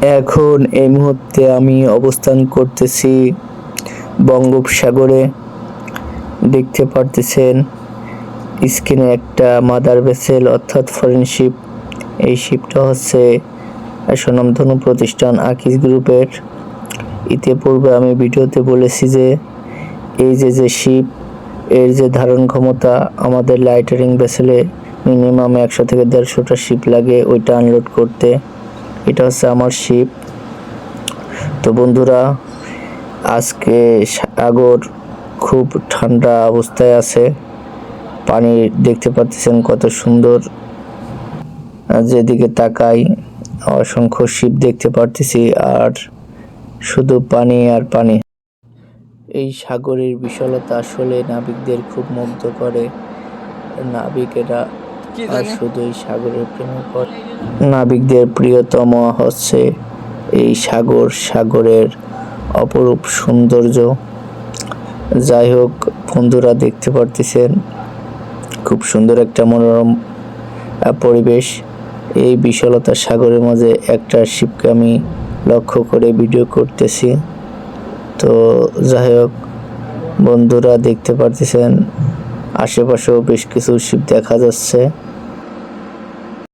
এখন এই মুহূর্তে আমি অবস্থান করতেছি বঙ্গোপসাগরে। দেখতে পারতেছেন স্ক্রিনে একটা মাদার ভেসেল অর্থাৎ ফরেন শিপ। এই শিপটা হচ্ছে স্বনামধন্য প্রতিষ্ঠান আকিজ গ্রুপের। ইতিপূর্বে আমি ভিডিওতে বলেছি যে এই যে শিপ এর যে ধারণ ক্ষমতা আমাদের লাইটারিং ভেসেলে মিনিমাম 100 থেকে 150টা শিপ লাগে ওইটা আনলোড করতে। এটা হচ্ছে আমার শিপ। তো বন্ধুরা, আজকে সাগর খুব ঠান্ডা অবস্থায় আছে। পানি দেখতে পাচ্ছেন কত সুন্দর, যেদিকে তাকাই অসংখ্য শিপ দেখতে পারতেছি আর শুধু পানি আর পানি। এই সাগরের বিশালতা আসলে নাবিকদের খুব মুগ্ধ করে। নাবিকেরা শুধু এই সাগরের প্রেমে পড়ে। নাবিকদের প্রিয়তম হচ্ছে এই সাগর, সাগরের অপরূপ সৌন্দর্য। যাই হোক বন্ধুরা, দেখতে পারতেছেন খুব সুন্দর একটা মনোরম পরিবেশ। এই বিশালতা সাগরের মাঝে একটা শিপকে আমি লক্ষ্য করে ভিডিও করতেছি। তো যাই হোক বন্ধুরা, দেখতে পারতেছেন আশেপাশেও বেশ কিছু শিপ দেখা যাচ্ছে।